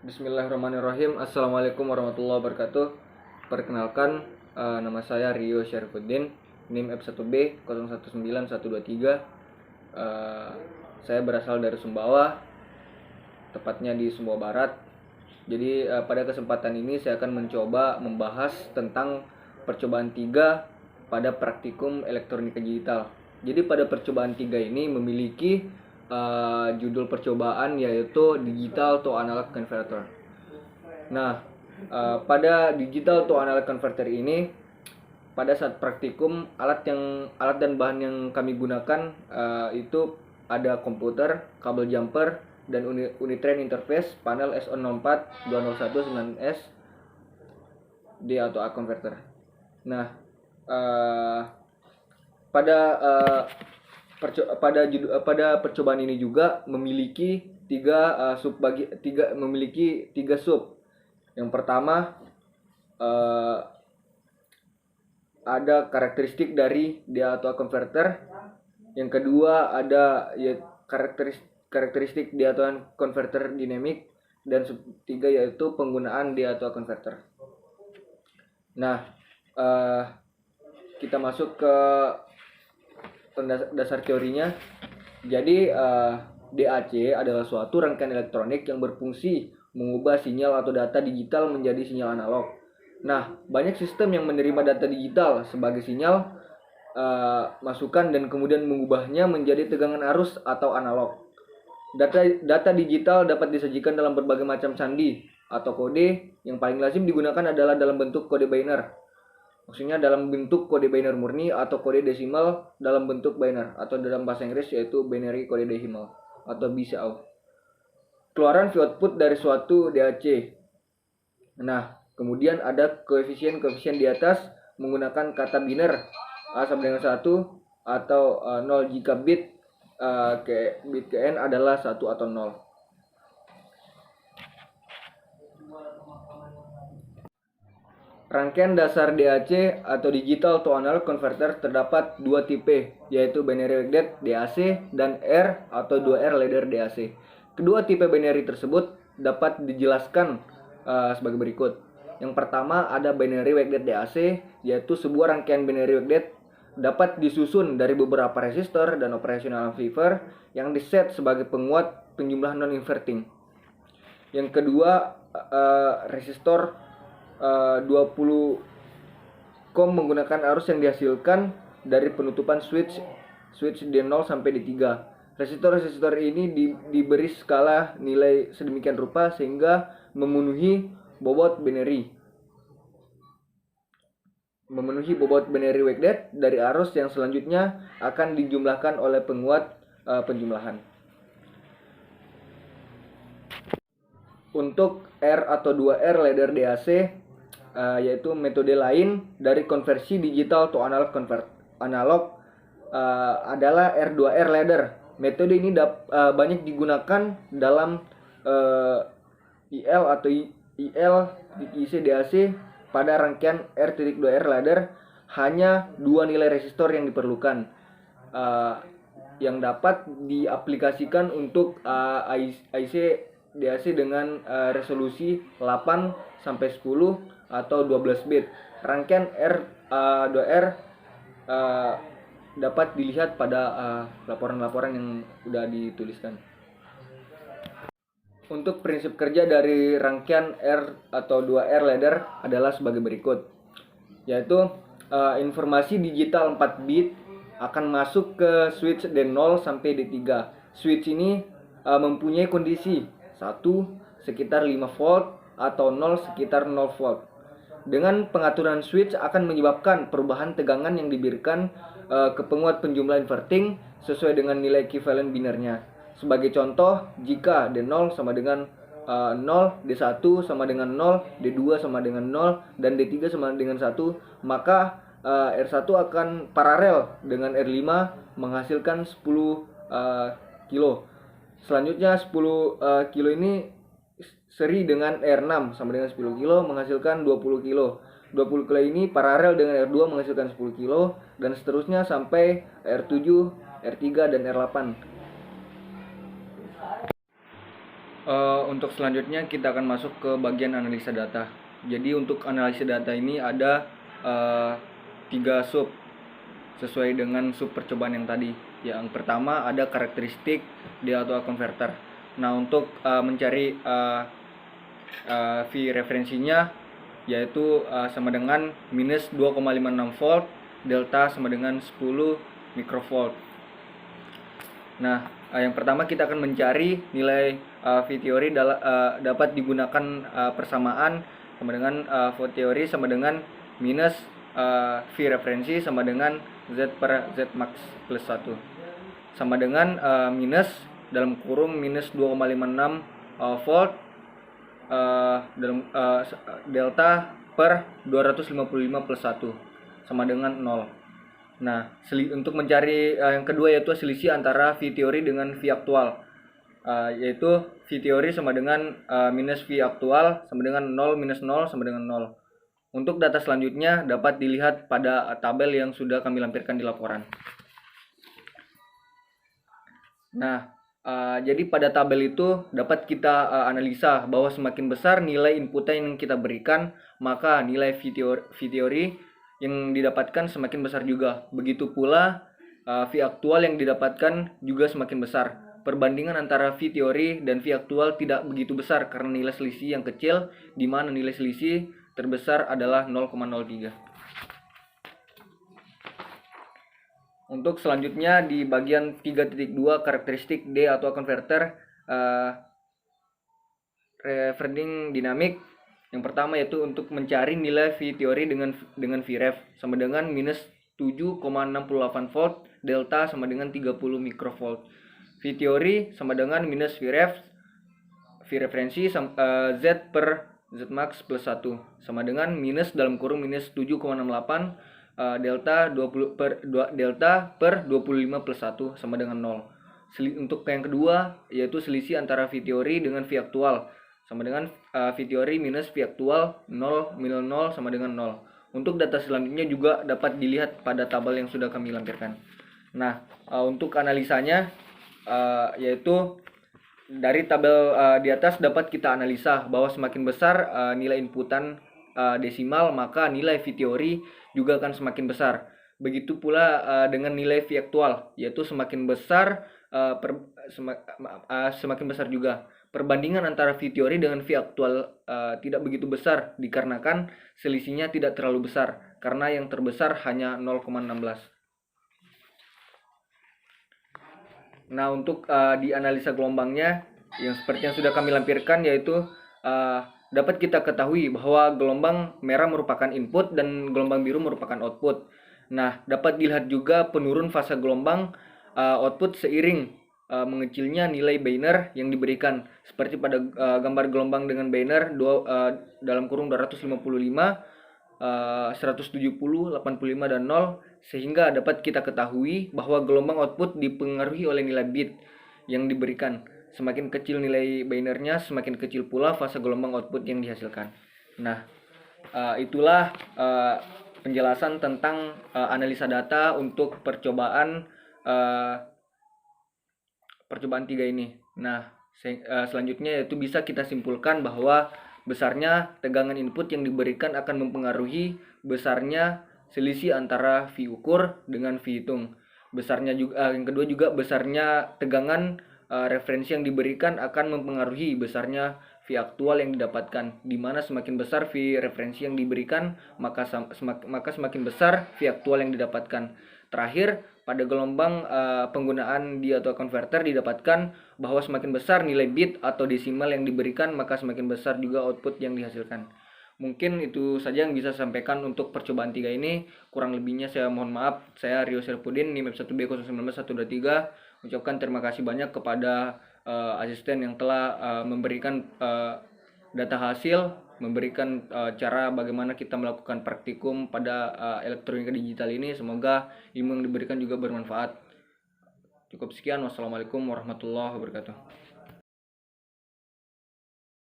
Bismillahirrahmanirrahim. Assalamualaikum warahmatullahi wabarakatuh. Perkenalkan, nama saya Rio Syarifuddin, NIM F1B 019123. Saya berasal dari Sumbawa, tepatnya di Sumbawa Barat. Jadi pada kesempatan ini saya akan mencoba membahas tentang percobaan 3 pada praktikum elektronika digital. Jadi pada percobaan 3 ini memiliki judul percobaan yaitu digital to analog converter. Nah, pada digital to analog converter ini pada saat praktikum alat dan bahan yang kami gunakan itu ada komputer, kabel jumper, dan unit train interface panel SO04 201 9S D atau A converter. Nah, pada percobaan ini juga memiliki tiga sub. Yang pertama ada karakteristik dari DA atau A converter. Yang kedua ada karakteristik DA atau A converter dinamik, dan sub 3 yaitu penggunaan DA atau A converter. Nah, kita masuk ke dasar teorinya. Jadi DAC adalah suatu rangkaian elektronik yang berfungsi mengubah sinyal atau data digital menjadi sinyal analog. Nah, banyak sistem yang menerima data digital sebagai sinyal masukan dan kemudian mengubahnya menjadi tegangan arus atau analog. Data digital dapat disajikan dalam berbagai macam sandi atau kode. Yang paling lazim digunakan adalah dalam bentuk kode binary. Maksudnya dalam bentuk kode binary murni atau kode desimal dalam bentuk binary, atau dalam bahasa Inggris yaitu binary kode decimal atau BCO. Keluaran output dari suatu DAC. Nah, kemudian ada koefisien di atas menggunakan kata biner A sama dengan 1 atau 0 jika bit ke n adalah 1 atau 0. Rangkaian dasar DAC atau digital to analog converter terdapat dua tipe, yaitu binary weighted DAC dan R atau 2R ladder DAC. Kedua tipe binary tersebut dapat dijelaskan sebagai berikut. Yang pertama ada binary weighted DAC, yaitu sebuah rangkaian binary weighted dapat disusun dari beberapa resistor dan operational amplifier yang diset sebagai penguat penjumlah non-inverting. Yang kedua resistor 20 menggunakan arus yang dihasilkan dari penutupan switch D0 sampai D3. Resistor ini diberi skala nilai sedemikian rupa sehingga memenuhi bobot binary weighted dari arus yang selanjutnya akan dijumlahkan oleh penguat penjumlahan. Untuk R atau 2R ladder DAC yaitu metode lain dari konversi digital to analog adalah R2R ladder. Metode ini banyak digunakan dalam IL atau IL IC DAC. Pada rangkaian R.2R ladder hanya dua nilai resistor yang diperlukan, yang dapat diaplikasikan untuk IC DAC dengan resolusi 8 sampai 10 atau 12 bit. Rangkaian R2R dapat dilihat pada laporan-laporan yang sudah dituliskan. Untuk prinsip kerja dari rangkaian R atau 2R ladder adalah sebagai berikut, yaitu informasi digital 4 bit akan masuk ke switch D0 sampai D3. Switch ini mempunyai kondisi 1 sekitar 5 volt atau 0 sekitar 0 volt. Dengan pengaturan switch akan menyebabkan perubahan tegangan yang diberikan ke penguat penjumlah inverting sesuai dengan nilai equivalent binernya. Sebagai contoh, jika D0 sama dengan 0, D1 sama dengan 0, D2 sama dengan 0, dan D3 sama dengan 1, maka R1 akan paralel dengan R5 menghasilkan 10 kilo. Selanjutnya 10 kilo ini seri dengan R6 sama dengan 10 kilo menghasilkan 20 kilo. 20 kilo ini paralel dengan R2 menghasilkan 10 kilo, dan seterusnya sampai R7, R3, dan R8. Untuk selanjutnya kita akan masuk ke bagian analisa data. Jadi untuk analisa data ini ada 3 sub sesuai dengan sub percobaan yang tadi. Yang pertama ada karakteristik di auto converter. Nah, untuk mencari V referensinya yaitu sama dengan minus 2,56 volt, delta sama dengan 10 microvolt. Nah, yang pertama kita akan mencari nilai V teori dapat digunakan persamaan sama dengan V teori sama dengan minus V referensi sama dengan Z per Z max plus 1 sama dengan minus dalam kurung minus 2,56 volt delta per 255 plus 1 sama dengan 0. Nah, untuk mencari yang kedua yaitu selisih antara V teori dengan V aktual, yaitu V teori sama dengan minus V aktual sama dengan 0 minus 0 sama dengan 0. Untuk data selanjutnya dapat dilihat pada tabel yang sudah kami lampirkan di laporan. Nah, jadi pada tabel itu dapat kita analisa bahwa semakin besar nilai input yang kita berikan, maka nilai V teori yang didapatkan semakin besar juga. Begitu pula V aktual yang didapatkan juga semakin besar. Perbandingan antara V teori dan V aktual tidak begitu besar karena nilai selisih yang kecil, di mana nilai selisih terbesar adalah 0,03. Untuk selanjutnya di bagian 3.2 karakteristik D atau converter referring dynamic. Yang pertama yaitu untuk mencari nilai V teori dengan Vref sama dengan minus 7,68 volt, delta sama dengan 30 microvolt. V teori sama dengan minus Vref, V referensi Z per Z max plus 1 sama dengan minus dalam kurung minus 7,68 delta 20 per 25 plus 1 sama dengan 0. Untuk yang kedua yaitu selisih antara V teori dengan V aktual sama dengan V teori minus V aktual 0 minus 0 sama dengan 0. Untuk data selanjutnya juga dapat dilihat pada tabel yang sudah kami lampirkan. Nah, untuk analisanya yaitu dari tabel di atas dapat kita analisa bahwa semakin besar nilai inputan desimal, maka nilai V teori juga akan semakin besar. Begitu pula dengan nilai V aktual, yaitu semakin besar semakin besar juga. Perbandingan antara V teori dengan V aktual tidak begitu besar dikarenakan selisihnya tidak terlalu besar karena yang terbesar hanya 0,16. Nah, untuk di analisa gelombangnya yang seperti yang sudah kami lampirkan yaitu dapat kita ketahui bahwa gelombang merah merupakan input dan gelombang biru merupakan output. Nah, dapat dilihat juga penurun fase gelombang output seiring mengecilnya nilai Bainer yang diberikan. Seperti pada gambar gelombang dengan Bainer dalam kurung 255, 170, 85, dan 0, sehingga dapat kita ketahui bahwa gelombang output dipengaruhi oleh nilai bit yang diberikan. Semakin kecil nilai Bainernya, semakin kecil pula fase gelombang output yang dihasilkan. Nah, itulah penjelasan tentang analisa data untuk percobaan 3 ini. Nah, selanjutnya yaitu bisa kita simpulkan bahwa besarnya tegangan input yang diberikan akan mempengaruhi besarnya selisih antara V ukur dengan V hitung. Besarnya juga yang kedua juga besarnya tegangan referensi yang diberikan akan mempengaruhi besarnya V aktual yang didapatkan. Di mana semakin besar V referensi yang diberikan, maka semakin besar V aktual yang didapatkan. Terakhir, pada gelombang penggunaan di auto converter didapatkan bahwa semakin besar nilai bit atau desimal yang diberikan, maka semakin besar juga output yang dihasilkan. Mungkin itu saja yang bisa saya sampaikan untuk percobaan 3 ini. Kurang lebihnya saya mohon maaf. Saya Rio Serpudin, NIM 1B019-123. Ucapkan terima kasih banyak kepada asisten yang telah memberikan data hasil, memberikan cara bagaimana kita melakukan praktikum pada elektronika digital ini. Semoga ilmu yang diberikan juga bermanfaat. Cukup sekian. Wassalamualaikum warahmatullahi wabarakatuh.